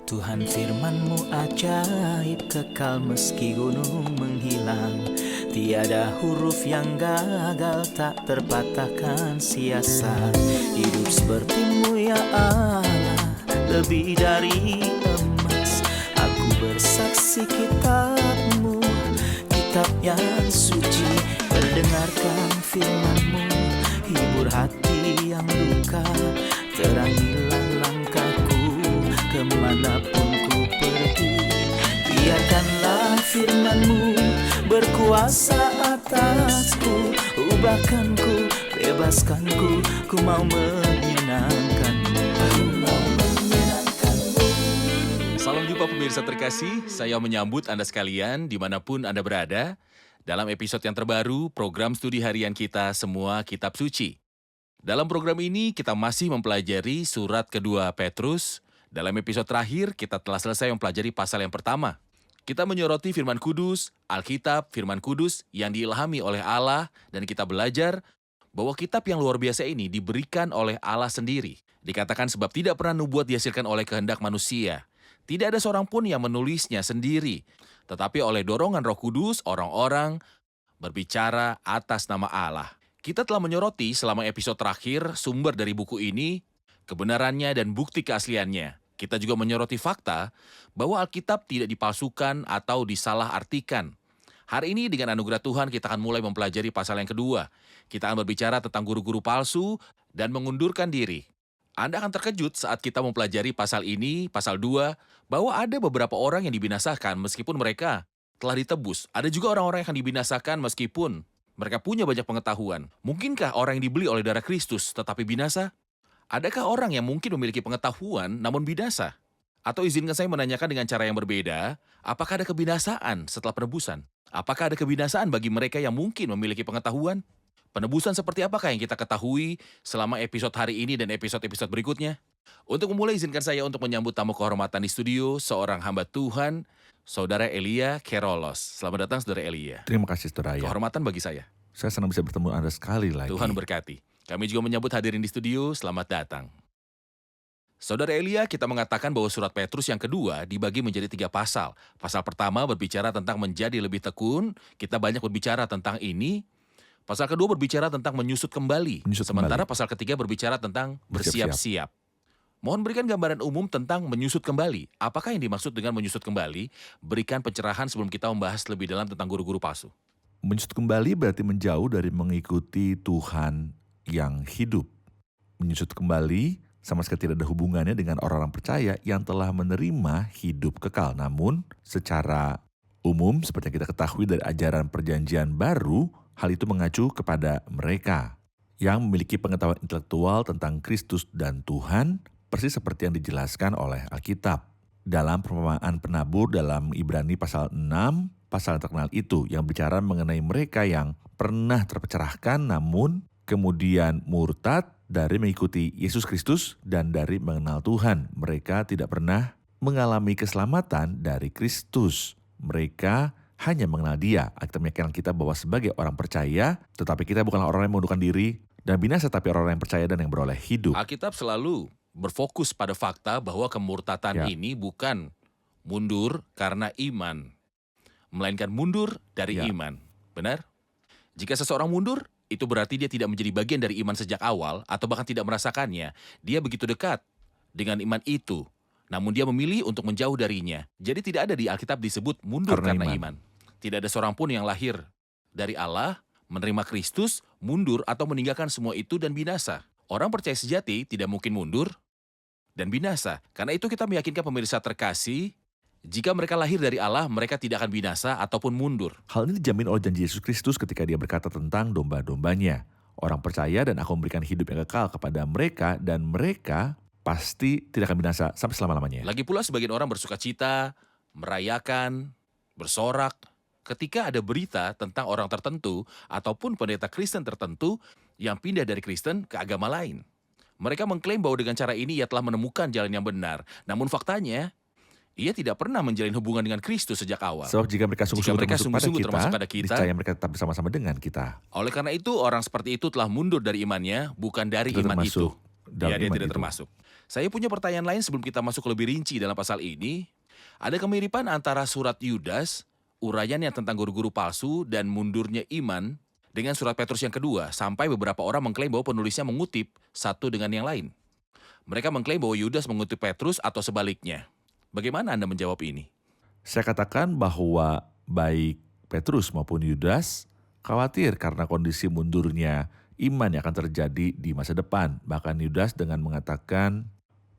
Tuhan firman-Mu ajaib, kekal meski gunung menghilang. Tiada huruf yang gagal, tak terpatahkan siasat. Hidup seperti-Mu ya Allah, lebih dari emas. Aku bersaksi kitab-Mu, kitab yang suci. Mendengarkan firman-Mu, hibur hati yang luka. Terangilah langkahku kemanapun ku pergi. Biarkanlah firman-Mu berkuasa atasku. Ubahkanku, bebaskanku, ku mau menyenangkan-Mu. Salam jumpa pemirsa terkasih, saya menyambut Anda sekalian dimanapun Anda berada dalam episode yang terbaru program studi harian kita Semua Kitab Suci. Dalam program ini kita masih mempelajari surat kedua Petrus. Dalam episode terakhir kita telah selesai mempelajari pasal yang pertama. Kita menyoroti firman kudus, Alkitab, firman kudus yang diilhami oleh Allah, dan kita belajar bahwa kitab yang luar biasa ini diberikan oleh Allah sendiri. Dikatakan sebab tidak pernah nubuat dihasilkan oleh kehendak manusia. Tidak ada seorang pun yang menulisnya sendiri, tetapi oleh dorongan Roh Kudus orang-orang berbicara atas nama Allah. Kita telah menyoroti selama episode terakhir sumber dari buku ini, kebenarannya dan bukti keasliannya. Kita juga menyoroti fakta bahwa Alkitab tidak dipalsukan atau disalah-artikan. Hari ini dengan anugerah Tuhan kita akan mulai mempelajari pasal yang kedua. Kita akan berbicara tentang guru-guru palsu dan mengundurkan diri. Anda akan terkejut saat kita mempelajari pasal ini, pasal 2, bahwa ada beberapa orang yang dibinasakan meskipun mereka telah ditebus. Ada juga orang-orang yang akan dibinasakan meskipun mereka punya banyak pengetahuan. Mungkinkah orang yang dibeli oleh darah Kristus tetapi binasa? Adakah orang yang mungkin memiliki pengetahuan namun binasa? Atau izinkan saya menanyakan dengan cara yang berbeda, apakah ada kebinasaan setelah penebusan? Apakah ada kebinasaan bagi mereka yang mungkin memiliki pengetahuan? Penebusan seperti apakah yang kita ketahui selama episode hari ini dan episode-episode berikutnya? Untuk memulai, izinkan saya untuk menyambut tamu kehormatan di studio, seorang hamba Tuhan, Saudara Elia Kerolos. Selamat datang, Saudara Elia. Terima kasih, Saudara. Kehormatan bagi saya. Saya senang bisa bertemu Anda sekali lagi. Tuhan berkati. Kami juga menyambut hadirin di studio, selamat datang. Saudara Elia, kita mengatakan bahwa surat Petrus yang kedua dibagi menjadi 3 pasal. Pasal pertama berbicara tentang menjadi lebih tekun, kita banyak berbicara tentang ini. Pasal kedua berbicara tentang menyusut kembali. Sementara pasal ketiga berbicara tentang bersiap-siap. Mohon berikan gambaran umum tentang menyusut kembali. Apakah yang dimaksud dengan menyusut kembali? Berikan pencerahan sebelum kita membahas lebih dalam tentang guru-guru palsu. Menyusut kembali berarti menjauh dari mengikuti Tuhan yang hidup. Menyusut kembali sama sekali tidak ada hubungannya dengan orang-orang percaya yang telah menerima hidup kekal. Namun secara umum seperti yang kita ketahui dari ajaran perjanjian baru, hal itu mengacu kepada mereka yang memiliki pengetahuan intelektual tentang Kristus dan Tuhan, persis seperti yang dijelaskan oleh Alkitab. Dalam perumpamaan penabur dalam Ibrani pasal 6, pasal yang terkenal itu yang bicara mengenai mereka yang pernah tercerahkan namun kemudian murtad dari mengikuti Yesus Kristus dan dari mengenal Tuhan. Mereka tidak pernah mengalami keselamatan dari Kristus. Mereka hanya mengenal Dia. Alkitab meyakinkan kita bahwa sebagai orang percaya, tetapi kita bukanlah orang yang mengundurkan diri dan binasa, tapi orang yang percaya dan yang beroleh hidup. Alkitab selalu berfokus pada fakta bahwa kemurtatan ini bukan mundur karena iman, melainkan mundur dari iman. Benar? Jika seseorang mundur, itu berarti dia tidak menjadi bagian dari iman sejak awal atau bahkan tidak merasakannya. Dia begitu dekat dengan iman itu, namun dia memilih untuk menjauh darinya. Jadi tidak ada di Alkitab disebut mundur karena iman. Tidak ada seorang pun yang lahir dari Allah, menerima Kristus, mundur atau meninggalkan semua itu dan binasa. Orang percaya sejati tidak mungkin mundur dan binasa. Karena itu kita meyakinkan pemirsa terkasih, jika mereka lahir dari Allah, mereka tidak akan binasa ataupun mundur. Hal ini dijamin oleh janji Yesus Kristus ketika Dia berkata tentang domba-dombanya. Orang percaya dan aku memberikan hidup yang kekal kepada mereka dan mereka pasti tidak akan binasa sampai selama-lamanya. Lagi pula sebagian orang bersuka cita, merayakan, bersorak, ketika ada berita tentang orang tertentu ataupun pendeta Kristen tertentu yang pindah dari Kristen ke agama lain. Mereka mengklaim bahwa dengan cara ini ia telah menemukan jalan yang benar. Namun faktanya, ia tidak pernah menjalin hubungan dengan Kristus sejak awal. Sebab jika mereka sungguh-sungguh termasuk pada kita, niscaya mereka tetap bersama-sama dengan kita. Oleh karena itu, orang seperti itu telah mundur dari imannya, bukan dari iman itu. dalam dia iman tidak itu. termasuk. Saya punya pertanyaan lain sebelum kita masuk lebih rinci dalam pasal ini. Ada kemiripan antara surat Yudas, uraiannya tentang guru-guru palsu dan mundurnya iman, dengan surat Petrus yang kedua, sampai beberapa orang mengklaim bahwa penulisnya mengutip satu dengan yang lain. Mereka mengklaim bahwa Yudas mengutip Petrus atau sebaliknya. Bagaimana Anda menjawab ini? Saya katakan bahwa baik Petrus maupun Yudas khawatir karena kondisi mundurnya iman yang akan terjadi di masa depan. Bahkan Yudas dengan mengatakan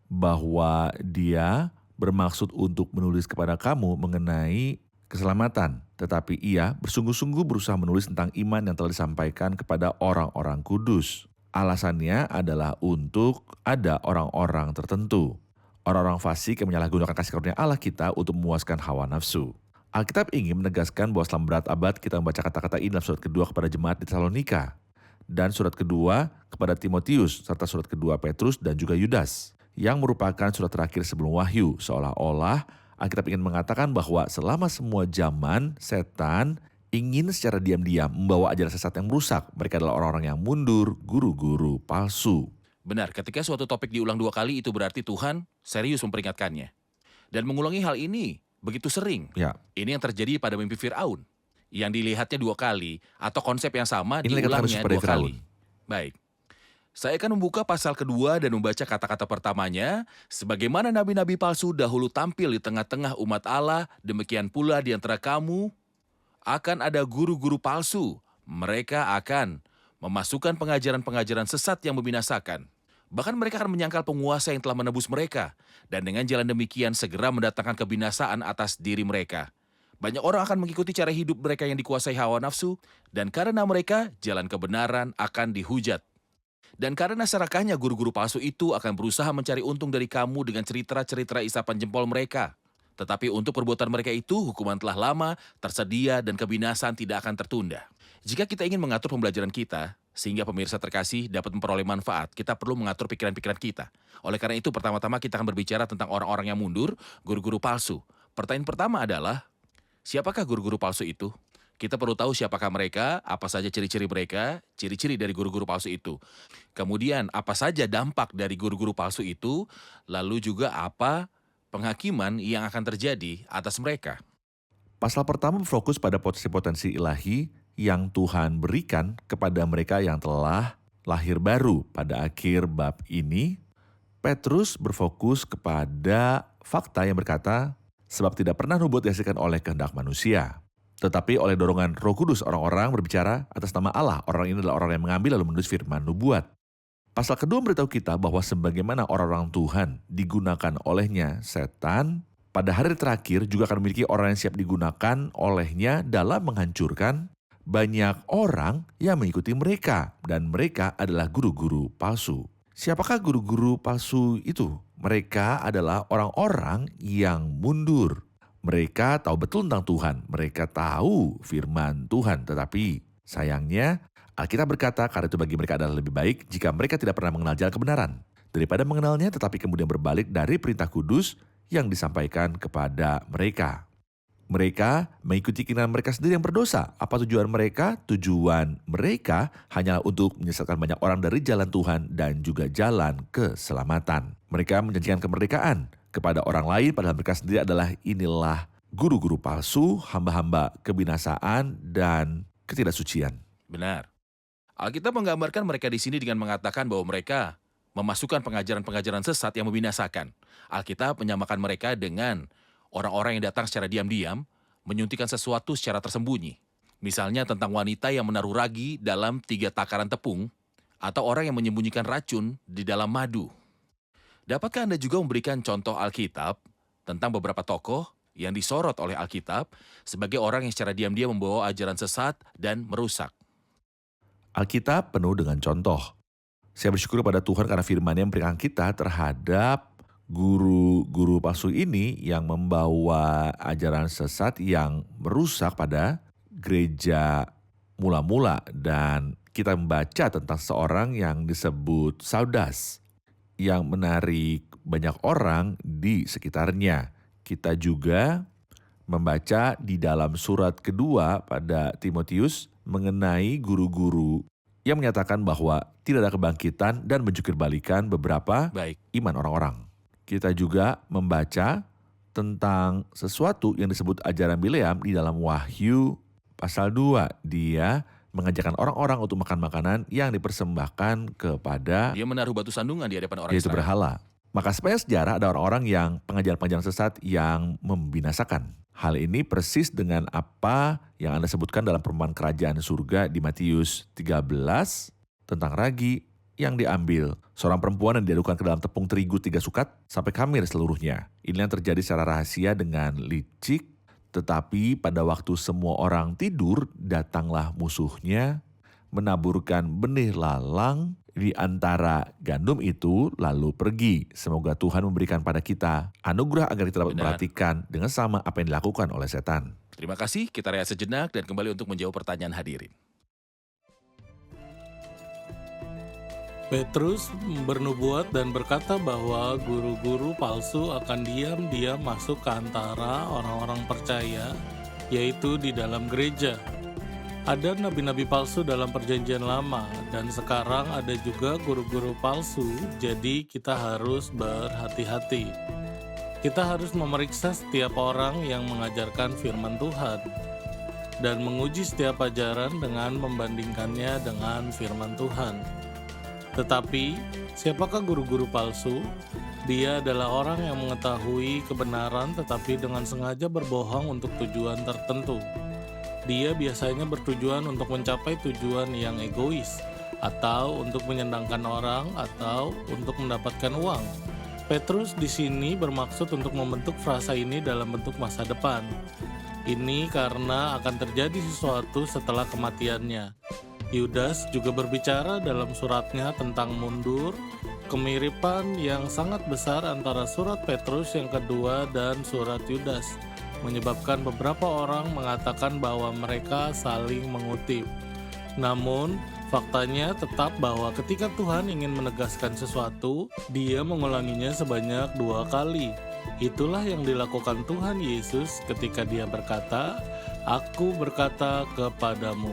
bahwa dia bermaksud untuk menulis kepada kamu mengenai keselamatan. Tetapi ia bersungguh-sungguh berusaha menulis tentang iman yang telah disampaikan kepada orang-orang kudus. Alasannya adalah untuk ada orang-orang tertentu. Orang-orang fasik yang menyalahgunakan kasih karunia Allah kita untuk memuaskan hawa nafsu. Alkitab ingin menegaskan bahwa selama berabad kita membaca kata-kata ini dalam surat kedua kepada jemaat di Tesalonika. Dan surat kedua kepada Timotius, serta surat kedua Petrus dan juga Yudas. Yang merupakan surat terakhir sebelum wahyu, seolah-olah Alkitab ingin mengatakan bahwa selama semua zaman, setan ingin secara diam-diam membawa ajaran sesat yang merusak. Mereka adalah orang-orang yang mundur, guru-guru palsu. Benar, ketika suatu topik diulang 2 kali itu berarti Tuhan serius memperingatkannya. Dan mengulangi hal ini begitu sering. Ya, Ini yang terjadi pada mimpi Firaun, yang dilihatnya 2 kali, atau konsep yang sama ini dikatakan diulangnya seperti 2 kali. Baik. Saya akan membuka pasal kedua dan membaca kata-kata pertamanya. Sebagaimana nabi-nabi palsu dahulu tampil di tengah-tengah umat Allah, demikian pula di antara kamu akan ada guru-guru palsu. Mereka akan memasukkan pengajaran-pengajaran sesat yang membinasakan. Bahkan mereka akan menyangkal penguasa yang telah menebus mereka. Dan dengan jalan demikian segera mendatangkan kebinasaan atas diri mereka. Banyak orang akan mengikuti cara hidup mereka yang dikuasai hawa nafsu. Dan karena mereka, jalan kebenaran akan dihujat. Dan karena serakahnya guru-guru palsu itu akan berusaha mencari untung dari kamu dengan cerita-cerita isapan jempol mereka. Tetapi untuk perbuatan mereka itu, hukuman telah lama, tersedia, dan kebinasaan tidak akan tertunda. Jika kita ingin mengatur pembelajaran kita, sehingga pemirsa terkasih dapat memperoleh manfaat, kita perlu mengatur pikiran-pikiran kita. Oleh karena itu, pertama-tama kita akan berbicara tentang orang-orang yang mundur, guru-guru palsu. Pertanyaan pertama adalah, siapakah guru-guru palsu itu? Kita perlu tahu siapakah mereka, apa saja ciri-ciri mereka, ciri-ciri dari guru-guru palsu itu. Kemudian, apa saja dampak dari guru-guru palsu itu, lalu juga apa penghakiman yang akan terjadi atas mereka. pasal pertama berfokus pada potensi-potensi ilahi yang Tuhan berikan kepada mereka yang telah lahir baru. Pada akhir bab ini, Petrus berfokus kepada fakta yang berkata, sebab tidak pernah nubuat dihasilkan oleh kehendak manusia. Tetapi oleh dorongan Roh Kudus orang-orang berbicara atas nama Allah. Orang ini adalah orang yang mengambil lalu menulis firman nubuat. Pasal kedua memberitahu kita bahwa sebagaimana orang-orang Tuhan digunakan olehnya setan, pada hari terakhir juga akan memiliki orang yang siap digunakan olehnya dalam menghancurkan banyak orang yang mengikuti mereka. Dan mereka adalah guru-guru palsu. Siapakah guru-guru palsu itu? Mereka adalah orang-orang yang mundur. Mereka tahu betul tentang Tuhan, mereka tahu firman Tuhan, tetapi sayangnya Alkitab berkata karena itu bagi mereka adalah lebih baik jika mereka tidak pernah mengenal jalan kebenaran daripada mengenalnya tetapi kemudian berbalik dari perintah kudus yang disampaikan kepada mereka. Mereka mengikuti keinginan mereka sendiri yang berdosa. Apa tujuan mereka? Tujuan mereka hanyalah untuk menyesatkan banyak orang dari jalan Tuhan dan juga jalan keselamatan. Mereka menjanjikan kemerdekaan kepada orang lain padahal mereka sendiri adalah inilah guru-guru palsu, hamba-hamba kebinasaan dan ketidaksucian. Benar. Alkitab menggambarkan mereka di sini dengan mengatakan bahwa mereka memasukkan pengajaran-pengajaran sesat yang membinasakan. Alkitab menyamakan mereka dengan orang-orang yang datang secara diam-diam, menyuntikkan sesuatu secara tersembunyi. Misalnya tentang wanita yang menaruh ragi dalam 3 takaran tepung, atau orang yang menyembunyikan racun di dalam madu. Dapatkah Anda juga memberikan contoh Alkitab tentang beberapa tokoh yang disorot oleh Alkitab sebagai orang yang secara diam-diam membawa ajaran sesat dan merusak? Alkitab penuh dengan contoh. Saya bersyukur pada Tuhan karena firman-Nya memberikan kita terhadap guru-guru palsu ini yang membawa ajaran sesat yang merusak pada gereja mula-mula. Dan kita membaca tentang seorang yang disebut Saudas yang menarik banyak orang di sekitarnya. Kita juga membaca di dalam surat kedua pada Timotius mengenai guru-guru yang menyatakan bahwa tidak ada kebangkitan dan menjukir-balikan beberapa Baik, iman orang-orang. Kita juga membaca tentang sesuatu yang disebut ajaran Bileam di dalam Wahyu pasal 2. Dia mengajarkan orang-orang untuk makan makanan yang dipersembahkan kepada dia menaruh batu sandungan di hadapan orang yaitu Israel. berhala. Maka sepanjang sejarah ada orang-orang yang pengajaran-pengajaran sesat yang membinasakan. Hal ini persis dengan apa yang Anda sebutkan dalam perumpamaan kerajaan surga di Matius 13 tentang ragi yang diambil seorang perempuan dan diadukkan ke dalam tepung terigu 3 sukat sampai khamir seluruhnya. Ini yang terjadi secara rahasia dengan licik, tetapi pada waktu semua orang tidur, datanglah musuhnya, menaburkan benih lalang di antara gandum itu, lalu pergi. Semoga Tuhan memberikan pada kita anugerah agar kita dapat Benar. memperhatikan dengan sama apa yang dilakukan oleh setan. Terima kasih, kita rehat sejenak dan kembali untuk menjawab pertanyaan hadirin. Petrus bernubuat dan berkata bahwa guru-guru palsu akan diam-diam masuk ke antara orang-orang percaya, yaitu di dalam gereja. Ada nabi-nabi palsu dalam perjanjian lama, dan sekarang ada juga guru-guru palsu, jadi kita harus berhati-hati. Kita harus memeriksa setiap orang yang mengajarkan firman Tuhan, dan menguji setiap ajaran dengan membandingkannya dengan firman Tuhan. Tetapi, siapakah guru-guru palsu? Dia adalah orang yang mengetahui kebenaran tetapi dengan sengaja berbohong untuk tujuan tertentu. Dia biasanya bertujuan untuk mencapai tujuan yang egois, atau untuk menyenangkan orang, atau untuk mendapatkan uang. Petrus di sini bermaksud untuk membentuk frasa ini dalam bentuk masa depan. Ini karena akan terjadi sesuatu setelah kematiannya. Yudas juga berbicara dalam suratnya tentang mundur, kemiripan yang sangat besar antara surat Petrus yang kedua dan surat Yudas, menyebabkan beberapa orang mengatakan bahwa mereka saling mengutip. Namun, faktanya tetap bahwa ketika Tuhan ingin menegaskan sesuatu, Dia mengulanginya sebanyak 2 kali. Itulah yang dilakukan Tuhan Yesus ketika Dia berkata, "Aku berkata kepadamu."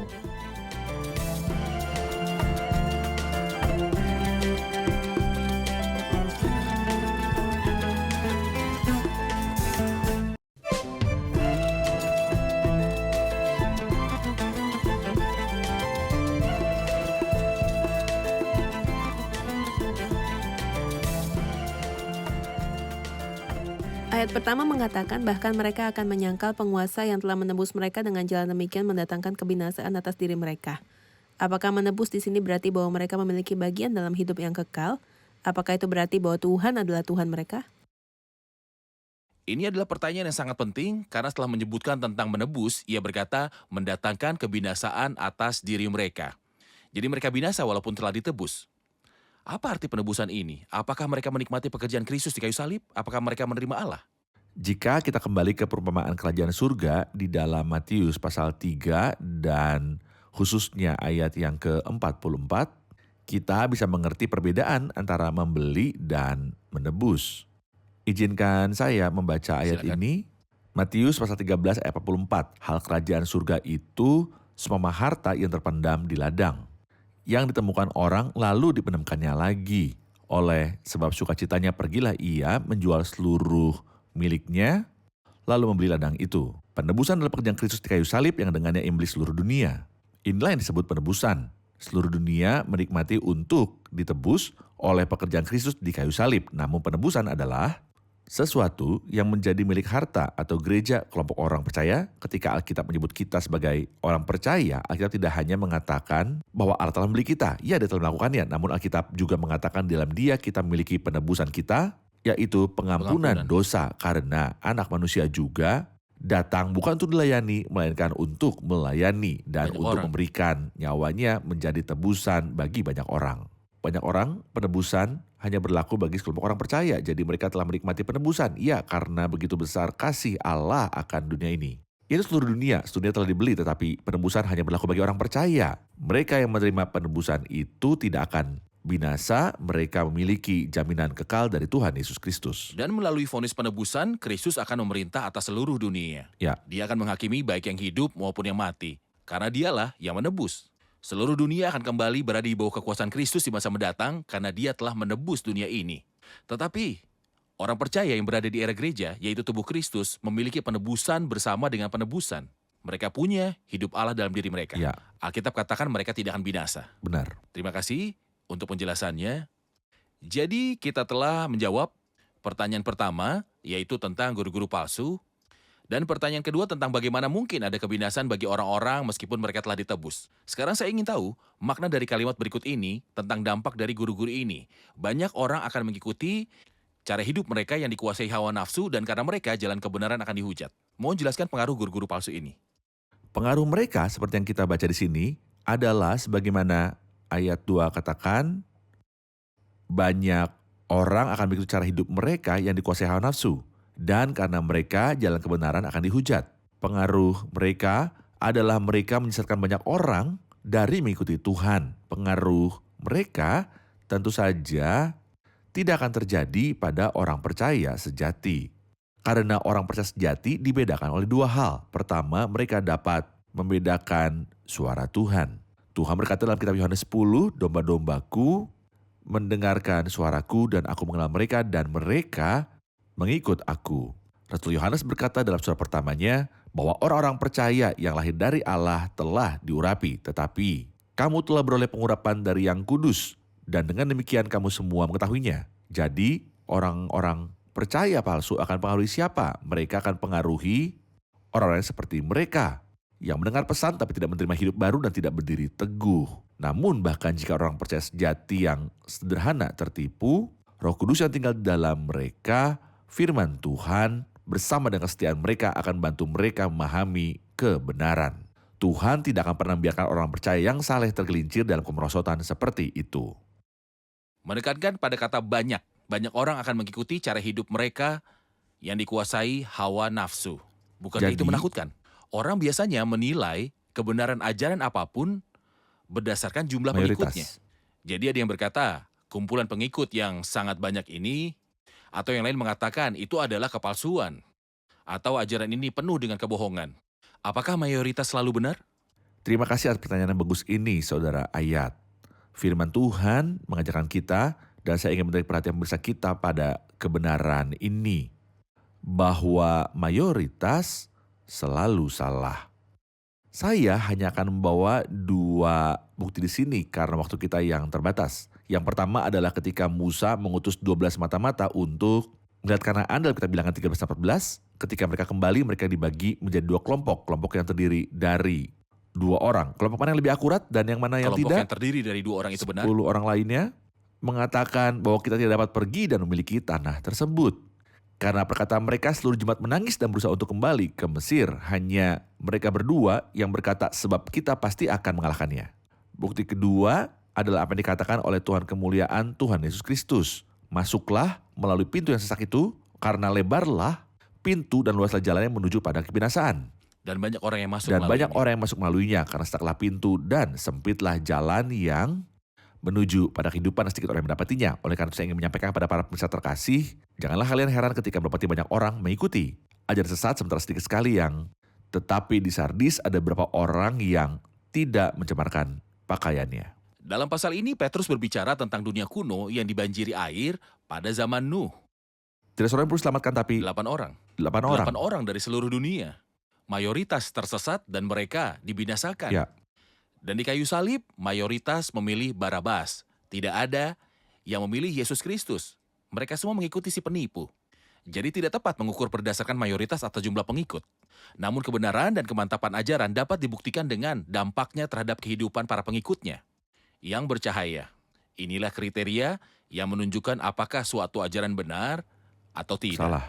Ayat pertama mengatakan bahkan mereka akan menyangkal penguasa yang telah menebus mereka dengan jalan demikian mendatangkan kebinasaan atas diri mereka. Apakah menebus di sini berarti bahwa mereka memiliki bagian dalam hidup yang kekal? Apakah itu berarti bahwa Tuhan adalah Tuhan mereka? Ini adalah pertanyaan yang sangat penting karena setelah menyebutkan tentang menebus, ia berkata mendatangkan kebinasaan atas diri mereka. Jadi mereka binasa walaupun telah ditebus. Apa arti penebusan ini? Apakah mereka menikmati pekerjaan Kristus di kayu salib? Apakah mereka menerima Allah? Jika kita kembali ke perumpamaan kerajaan surga di dalam Matius pasal 3 dan khususnya ayat yang ke-44, kita bisa mengerti perbedaan antara membeli dan menebus. Izinkan saya membaca ayat Silakan. ini. Matius pasal 13 ayat 44. Hal kerajaan surga itu semua harta yang terpendam di ladang, yang ditemukan orang lalu dipendamkannya lagi. Oleh sebab sukacitanya pergilah ia menjual seluruh miliknya, lalu membeli ladang itu. Penebusan adalah pekerjaan Kristus di kayu salib yang dengannya membeli seluruh dunia. Inilah yang disebut penebusan. Seluruh dunia menikmati untuk ditebus oleh pekerjaan Kristus di kayu salib. Namun penebusan adalah sesuatu yang menjadi milik harta atau gereja kelompok orang percaya. Ketika Alkitab menyebut kita sebagai orang percaya, Alkitab tidak hanya mengatakan bahwa Allah telah membeli kita. Ya, Dia telah melakukannya. Namun Alkitab juga mengatakan dalam Dia kita memiliki penebusan kita, yaitu pengampunan dosa. Karena anak manusia juga datang bukan untuk dilayani, melainkan untuk melayani dan Banyak untuk orang. memberikan nyawanya menjadi tebusan bagi banyak orang. Banyak orang penebusan hanya berlaku bagi sekelompok orang percaya. Jadi mereka telah menikmati penebusan. Ya, karena begitu besar kasih Allah akan dunia ini. Itu seluruh dunia telah dibeli, tetapi penebusan hanya berlaku bagi orang percaya. Mereka yang menerima penebusan itu tidak akan binasa, mereka memiliki jaminan kekal dari Tuhan Yesus Kristus. Dan melalui vonis penebusan, Kristus akan memerintah atas seluruh dunia. Ya. Dia akan menghakimi baik yang hidup maupun yang mati. Karena dialah yang menebus. Seluruh dunia akan kembali berada di bawah kekuasaan Kristus di masa mendatang karena Dia telah menebus dunia ini. Tetapi, orang percaya yang berada di era gereja, yaitu tubuh Kristus, memiliki penebusan bersama dengan penebusan. Mereka punya hidup Allah dalam diri mereka. Ya, Alkitab katakan mereka tidak akan binasa. benar. Terima kasih untuk penjelasannya. Jadi, kita telah menjawab pertanyaan pertama, yaitu tentang guru-guru palsu. Dan pertanyaan kedua tentang bagaimana mungkin ada kebinasan bagi orang-orang meskipun mereka telah ditebus. Sekarang saya ingin tahu makna dari kalimat berikut ini tentang dampak dari guru-guru ini. Banyak orang akan mengikuti cara hidup mereka yang dikuasai hawa nafsu dan karena mereka jalan kebenaran akan dihujat. Mohon jelaskan pengaruh guru-guru palsu ini. Pengaruh mereka seperti yang kita baca di sini adalah sebagaimana ayat 2 katakan, banyak orang akan mengikuti cara hidup mereka yang dikuasai hawa nafsu. Dan karena mereka jalan kebenaran akan dihujat. Pengaruh mereka adalah mereka menyesatkan banyak orang dari mengikuti Tuhan. Pengaruh mereka tentu saja tidak akan terjadi pada orang percaya sejati. Karena orang percaya sejati dibedakan oleh dua hal. Pertama, mereka dapat membedakan suara Tuhan. Tuhan berkata dalam kitab Yohanes 10, domba-dombaku mendengarkan suaraku dan aku mengenal mereka dan mereka mengikut aku. Rasul Yohanes berkata dalam surat pertamanya bahwa orang-orang percaya yang lahir dari Allah telah diurapi. Tetapi kamu telah beroleh pengurapan dari yang kudus dan dengan demikian kamu semua mengetahuinya. Jadi orang-orang percaya palsu akan pengaruhi siapa? Mereka akan pengaruhi orang-orang seperti mereka yang mendengar pesan tapi tidak menerima hidup baru dan tidak berdiri teguh. Namun bahkan jika orang percaya sejati yang sederhana tertipu, Roh Kudus yang tinggal di dalam mereka, firman Tuhan bersama dengan kesetiaan mereka akan bantu mereka memahami kebenaran. Tuhan tidak akan pernah membiarkan orang percaya yang saleh tergelincir dalam kemerosotan seperti itu. Menekankan pada kata banyak. Banyak orang akan mengikuti cara hidup mereka yang dikuasai hawa nafsu. Bukankah Jadi, itu menakutkan? Orang biasanya menilai kebenaran ajaran apapun berdasarkan jumlah pengikutnya. Mayoritas. Jadi ada yang berkata, kumpulan pengikut yang sangat banyak ini, atau yang lain mengatakan itu adalah kepalsuan, atau ajaran ini penuh dengan kebohongan. Apakah mayoritas selalu benar? Terima kasih atas pertanyaan yang bagus ini, Saudara Ayat. Firman Tuhan mengajarkan kita, dan saya ingin menarik perhatian pemirsa kita pada kebenaran ini, bahwa mayoritas selalu salah. Saya hanya akan membawa dua bukti di sini karena waktu kita yang terbatas. Yang pertama adalah ketika Musa mengutus 12 mata-mata untuk melihat Kanaan dalam kitab Bilangan 13-14. Ketika mereka kembali, mereka dibagi menjadi dua kelompok. Kelompok yang terdiri dari 2 orang. Kelompok mana yang lebih akurat dan yang mana yang Kelompok tidak? yang terdiri dari 2 orang itu benar? 10 orang lainnya mengatakan bahwa kita tidak dapat pergi dan memiliki tanah tersebut. Karena perkataan mereka, seluruh jemaat menangis dan berusaha untuk kembali ke Mesir. Hanya mereka berdua yang berkata, sebab kita pasti akan mengalahkannya. Bukti kedua adalah apa yang dikatakan oleh Tuhan kemuliaan Tuhan Yesus Kristus. Masuklah melalui pintu yang sesak itu, karena lebarlah pintu dan luaslah jalan yang menuju pada kebinasaan. Dan banyak orang yang masuk Dan melalui banyak ini. orang yang masuk melaluinya, karena setaklah pintu dan sempitlah jalan yang menuju pada kehidupan, sedikit orang yang mendapatinya. Oleh karena itu saya ingin menyampaikan kepada para pemirsa terkasih, janganlah kalian heran ketika mendapati banyak orang mengikuti ajaran sesat sementara sedikit sekali yang, tetapi di Sardis ada beberapa orang yang tidak mencemarkan pakaiannya. Dalam pasal ini Petrus berbicara tentang dunia kuno yang dibanjiri air pada zaman Nuh. Tidak seorang yang perlu diselamatkan, tapi 8 orang. 8 orang. 8 orang dari seluruh dunia. Mayoritas tersesat dan mereka dibinasakan. Ya. Dan di kayu salib, mayoritas memilih Barabas. Tidak ada yang memilih Yesus Kristus. Mereka semua mengikuti si penipu. Jadi tidak tepat mengukur berdasarkan mayoritas atau jumlah pengikut. Namun kebenaran dan kemantapan ajaran dapat dibuktikan dengan dampaknya terhadap kehidupan para pengikutnya yang bercahaya. Inilah kriteria yang menunjukkan apakah suatu ajaran benar atau tidak. Salah.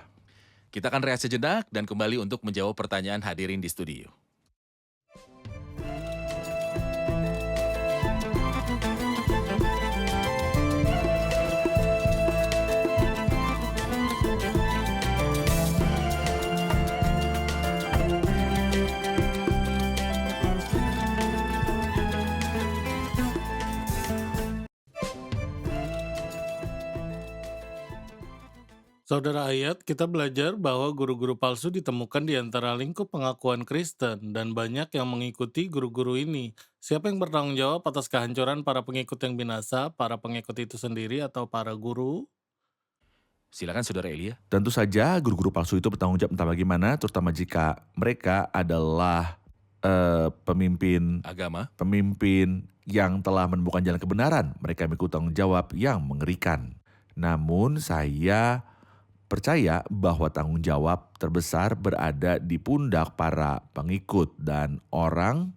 Kita akan rehat sejenak dan kembali untuk menjawab pertanyaan hadirin di studio. Saudara Ayat, kita belajar bahwa guru-guru palsu ditemukan di antara lingkup pengakuan Kristen dan banyak yang mengikuti guru-guru ini. Siapa yang bertanggung jawab atas kehancuran para pengikut yang binasa, para pengikut itu sendiri atau para guru? Silakan Saudara Elia. Tentu saja guru-guru palsu itu bertanggung jawab entah bagaimana, terutama jika mereka adalah pemimpin Agama. yang telah menemukan jalan kebenaran. Mereka memiliki tanggung jawab yang mengerikan. Namun saya percaya bahwa tanggung jawab terbesar berada di pundak para pengikut, dan orang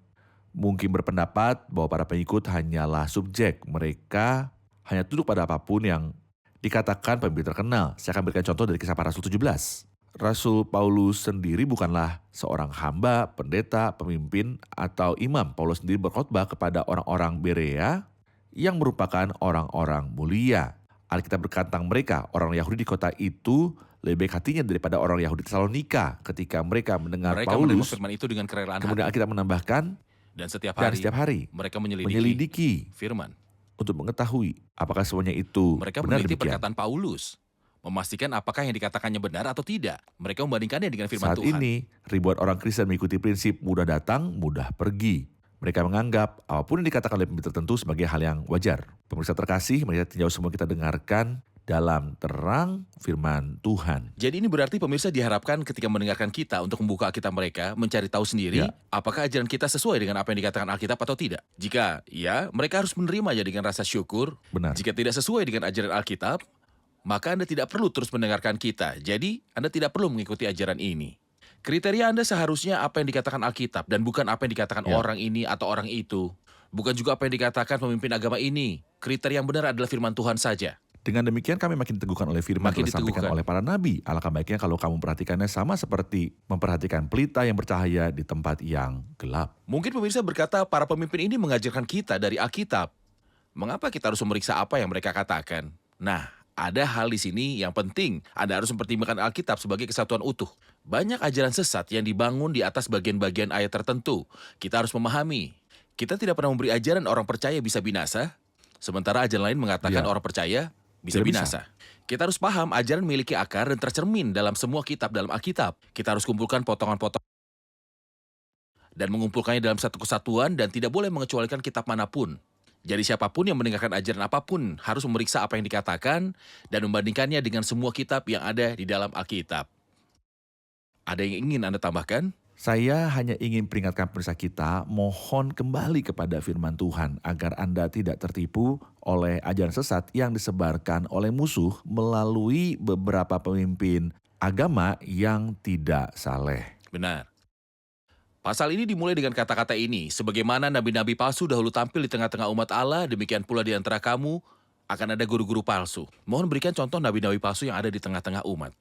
mungkin berpendapat bahwa para pengikut hanyalah subjek. Mereka hanya tunduk pada apapun yang dikatakan pemimpin terkenal. Saya akan berikan contoh dari Kisah Para Rasul 17. Rasul Paulus sendiri bukanlah seorang hamba, pendeta, pemimpin, atau imam. Paulus sendiri berkhotbah kepada orang-orang Berea yang merupakan orang-orang mulia. Alkitab berkata tentang mereka, orang Yahudi di kota itu lebih baik hatinya daripada orang Yahudi Tesalonika. Ketika mereka mendengar Mereka menerima Paulus, firman itu dengan kerelaan kemudian hati. Alkitab menambahkan, Dan setiap dan hari, setiap hari mereka menyelidiki menyelidiki firman. untuk mengetahui apakah semuanya itu Mereka benar meneliti demikian. perkataan Paulus, memastikan apakah yang dikatakannya benar atau tidak. Mereka membandingkannya dengan firman Saat Tuhan. ini, ribuan orang Kristen mengikuti prinsip mudah datang, mudah pergi. Mereka menganggap apapun yang dikatakan oleh pemimpin tertentu sebagai hal yang wajar. Pemirsa terkasih, mari tinjau semua kita dengarkan dalam terang firman Tuhan. Jadi ini berarti pemirsa diharapkan ketika mendengarkan kita untuk membuka Alkitab mereka, mencari tahu sendiri Ya. apakah ajaran kita sesuai dengan apa yang dikatakan Alkitab atau tidak. Jika ya, mereka harus menerimanya dengan rasa syukur. Benar. Jika tidak sesuai dengan ajaran Alkitab, maka Anda tidak perlu terus mendengarkan kita. Jadi, Anda tidak perlu mengikuti ajaran ini. Kriteria Anda seharusnya apa yang dikatakan Alkitab dan bukan apa yang dikatakan Ya. orang ini atau orang itu. Bukan juga apa yang dikatakan pemimpin agama ini. Kriteria yang benar adalah firman Tuhan saja. Dengan demikian kami makin diteguhkan oleh firman Makin yang disampaikan diteguhkan. oleh para nabi. Alangkah baiknya kalau kamu memperhatikannya sama seperti memperhatikan pelita yang bercahaya di tempat yang gelap. Mungkin pemirsa berkata para pemimpin ini mengajarkan kita dari Alkitab. Mengapa kita harus memeriksa apa yang mereka katakan? Nah, ada hal di sini yang penting. Anda harus mempertimbangkan Alkitab sebagai kesatuan utuh. Banyak ajaran sesat yang dibangun di atas bagian-bagian ayat tertentu. Kita harus memahami. Kita tidak pernah memberi ajaran orang percaya bisa binasa, sementara ajaran lain mengatakan Ya. orang percaya bisa Tidak binasa. Kita harus paham ajaran memiliki akar dan tercermin dalam semua kitab dalam Alkitab. Kita harus kumpulkan potongan-potongan dan mengumpulkannya dalam satu kesatuan dan tidak boleh mengecualikan kitab manapun. Jadi siapapun yang mendengarkan ajaran apapun harus memeriksa apa yang dikatakan dan membandingkannya dengan semua kitab yang ada di dalam Alkitab. Ada yang ingin Anda tambahkan? Saya hanya ingin peringatkan pemirsa kita, mohon kembali kepada firman Tuhan agar Anda tidak tertipu oleh ajaran sesat yang disebarkan oleh musuh melalui beberapa pemimpin agama yang tidak saleh. Benar. Pasal ini dimulai dengan kata-kata ini, sebagaimana nabi-nabi palsu dahulu tampil di tengah-tengah umat Allah, demikian pula di antara kamu akan ada guru-guru palsu. Mohon berikan contoh nabi-nabi palsu yang ada di tengah-tengah umat.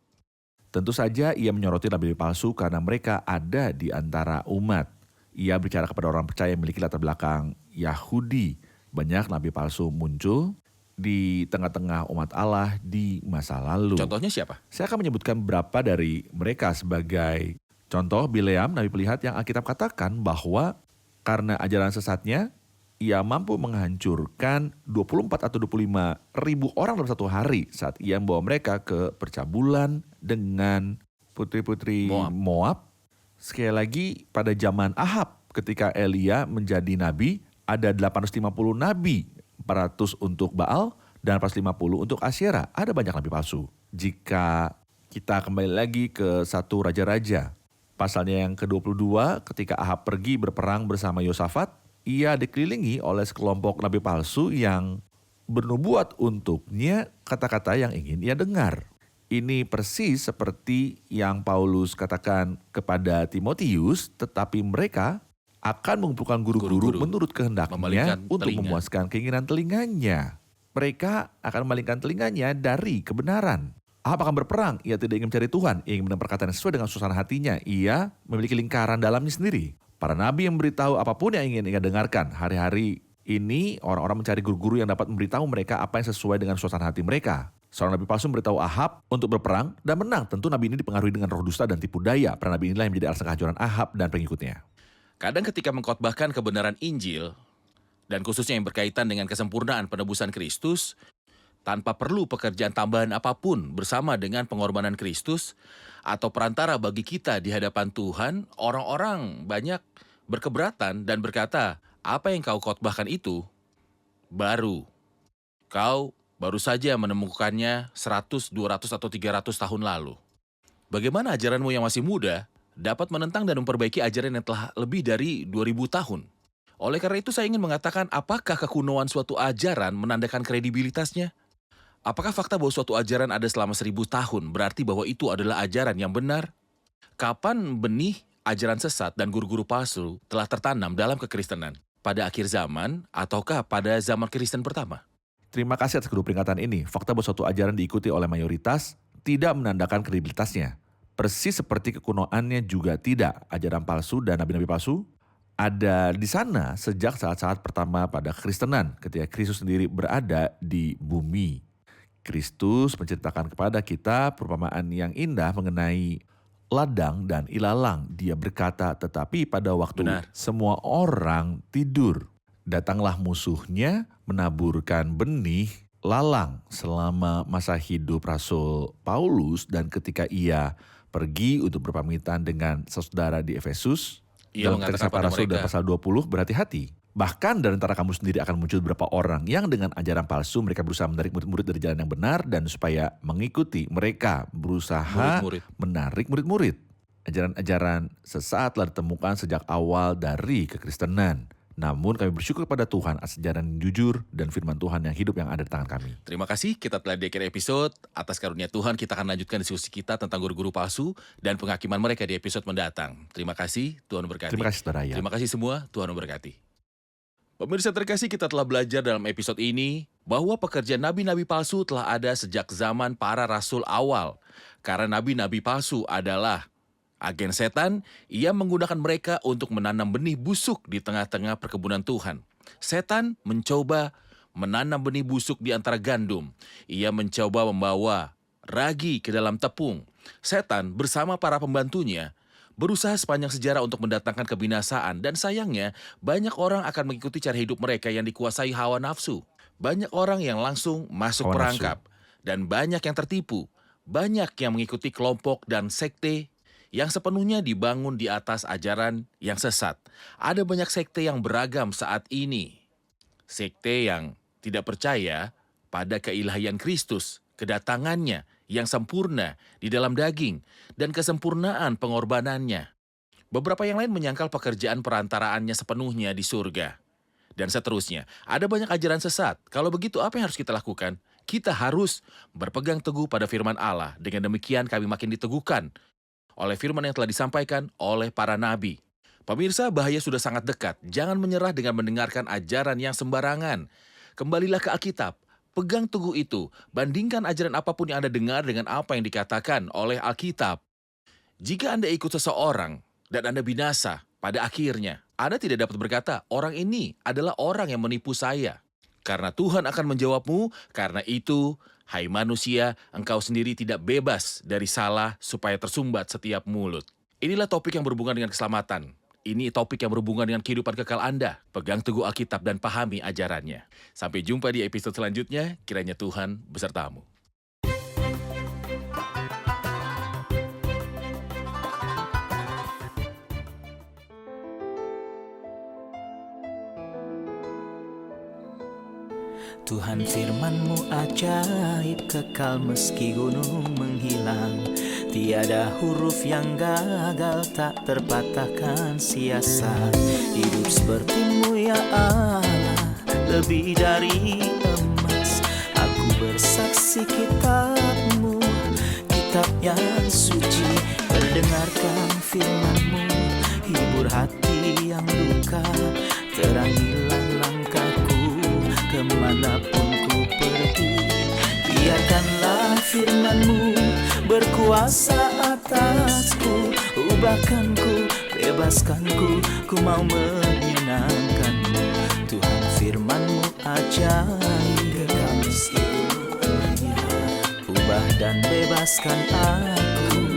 Tentu saja ia menyoroti nabi palsu karena mereka ada di antara umat. Ia bicara kepada orang percaya yang memiliki latar belakang Yahudi. Banyak nabi palsu muncul di tengah-tengah umat Allah di masa lalu. Contohnya siapa? Saya akan menyebutkan beberapa dari mereka sebagai contoh. Bileam, nabi pelihat yang Alkitab katakan bahwa karena ajaran sesatnya, ia mampu menghancurkan 24 atau 25 ribu orang dalam satu hari saat ia membawa mereka ke percabulan dengan putri-putri Moab. Sekali lagi pada zaman Ahab ketika Elia menjadi nabi, ada 850 nabi, 400 untuk Baal dan 450 untuk Asyera. Ada banyak nabi palsu. Jika kita kembali lagi ke satu raja-raja, pasalnya yang ke-22, ketika Ahab pergi berperang bersama Yosafat, ia dikelilingi oleh sekelompok nabi palsu yang bernubuat untuknya kata-kata yang ingin ia dengar. Ini persis seperti yang Paulus katakan kepada Timotius, tetapi mereka akan mengumpulkan guru-guru menurut kehendaknya Memalingkan untuk telinga. memuaskan keinginan telinganya. Mereka akan memalingkan telinganya dari kebenaran. Ahab akan berperang, ia tidak ingin mencari Tuhan, ia ingin mendengar perkataan yang sesuai dengan suasana hatinya. Ia memiliki lingkaran dalamnya sendiri. Para nabi yang memberitahu apapun yang ingin ia dengarkan. Hari-hari ini orang-orang mencari guru-guru yang dapat memberitahu mereka apa yang sesuai dengan suasana hati mereka. Seorang nabi palsu memberitahu Ahab untuk berperang dan menang. Tentu nabi ini dipengaruhi dengan roh dusta dan tipu daya. Para nabi inilah yang menjadi alasan kehancuran Ahab dan pengikutnya. Kadang ketika mengkhotbahkan kebenaran Injil, dan khususnya yang berkaitan dengan kesempurnaan penebusan Kristus, tanpa perlu pekerjaan tambahan apapun bersama dengan pengorbanan Kristus atau perantara bagi kita di hadapan Tuhan, orang-orang banyak berkeberatan dan berkata, apa yang kau khotbahkan itu baru. Kau baru saja menemukannya 100, 200, atau 300 tahun lalu. Bagaimana ajaranmu yang masih muda dapat menentang dan memperbaiki ajaran yang telah lebih dari 2000 tahun? Oleh karena itu saya ingin mengatakan, apakah kekunoan suatu ajaran menandakan kredibilitasnya? Apakah fakta bahwa suatu ajaran ada selama 1000 tahun berarti bahwa itu adalah ajaran yang benar? Kapan benih ajaran sesat dan guru-guru palsu telah tertanam dalam kekristenan? Pada akhir zaman ataukah pada zaman Kristen pertama? Terima kasih atas kedua peringatan ini. Fakta bahwa suatu ajaran diikuti oleh mayoritas tidak menandakan kredibilitasnya. Persis seperti kekunoannya juga tidak. Ajaran palsu dan nabi-nabi palsu ada di sana sejak saat-saat pertama pada kekristenan, ketika Kristus sendiri berada di bumi. Kristus menceritakan kepada kita perumpamaan yang indah mengenai ladang dan ilalang. Dia berkata, tetapi pada waktu Benar. semua orang tidur, datanglah musuhnya menaburkan benih lalang selama masa hidup Rasul Paulus, dan ketika ia pergi untuk berpamitan dengan saudara di Efesus, Ia dalam mengatakan kisah pada Rasul dan mereka, pasal 20, berhati-hati. Bahkan dari antara kamu sendiri akan muncul beberapa orang yang dengan ajaran palsu mereka berusaha menarik murid-murid dari jalan yang benar, dan supaya mengikuti mereka berusaha murid-murid. menarik murid-murid. Ajaran-ajaran sesat telah ditemukan sejak awal dari kekristenan. Namun kami bersyukur kepada Tuhan atas ajaran yang jujur dan firman Tuhan yang hidup yang ada di tangan kami. Terima kasih, kita telah di akhir episode. Atas karunia Tuhan, kita akan lanjutkan diskusi kita tentang guru-guru palsu dan penghakiman mereka di episode mendatang. Terima kasih, Tuhan memberkati. Terima kasih saudara ya. Terima kasih semua, Tuhan memberkati. Pemirsa terkasih, kita telah belajar dalam episode ini bahwa pekerjaan nabi-nabi palsu telah ada sejak zaman para rasul awal. Karena nabi-nabi palsu adalah agen setan, ia menggunakan mereka untuk menanam benih busuk di tengah-tengah perkebunan Tuhan. Setan mencoba menanam benih busuk di antara gandum. Ia mencoba membawa ragi ke dalam tepung. Setan bersama para pembantunya berusaha sepanjang sejarah untuk mendatangkan kebinasaan, dan sayangnya banyak orang akan mengikuti cara hidup mereka yang dikuasai hawa nafsu. Banyak orang yang langsung masuk Hawa perangkap, dan banyak yang tertipu. Banyak yang mengikuti kelompok dan sekte yang sepenuhnya dibangun di atas ajaran yang sesat. Ada banyak sekte yang beragam saat ini. Sekte yang tidak percaya pada keilahian Kristus, kedatangannya yang sempurna di dalam daging, dan kesempurnaan pengorbanannya. Beberapa yang lain menyangkal pekerjaan perantaraannya sepenuhnya di surga. Dan seterusnya. Ada banyak ajaran sesat. Kalau begitu, apa yang harus kita lakukan? Kita harus berpegang teguh pada firman Allah. Dengan demikian kami makin diteguhkan oleh firman yang telah disampaikan oleh para nabi. Pemirsa, bahaya sudah sangat dekat. Jangan menyerah dengan mendengarkan ajaran yang sembarangan. Kembalilah ke Alkitab. Pegang teguh itu. Bandingkan ajaran apapun yang Anda dengar dengan apa yang dikatakan oleh Alkitab. Jika Anda ikut seseorang dan Anda binasa, pada akhirnya Anda tidak dapat berkata, orang ini adalah orang yang menipu saya. Karena Tuhan akan menjawabmu, karena itu, hai manusia, engkau sendiri tidak bebas dari salah supaya tersumbat setiap mulut. Inilah topik yang berhubungan dengan keselamatan. Ini topik yang berhubungan dengan kehidupan kekal Anda. Pegang teguh Alkitab dan pahami ajarannya. Sampai jumpa di episode selanjutnya, kiranya Tuhan besertamu. Tuhan firman-Mu ajaib, kekal meski gunung menghilang. Tiada huruf yang gagal, tak terpatahkan siasat. Hidup seperti-Mu ya Allah, lebih dari emas. Aku bersaksi kitab-Mu, kitab yang suci. Mendengarkan firman-Mu, hibur hati yang duka. Terangilah langkahku kemanapun ku pergi. Biarkanlah firman-Mu berkuasa atasku. Ubahkanku, bebaskanku, ku mau menyenangkan-Mu. Tuhan firman-Mu ajaib, kekal meski gunung. Ubah dan bebaskan aku.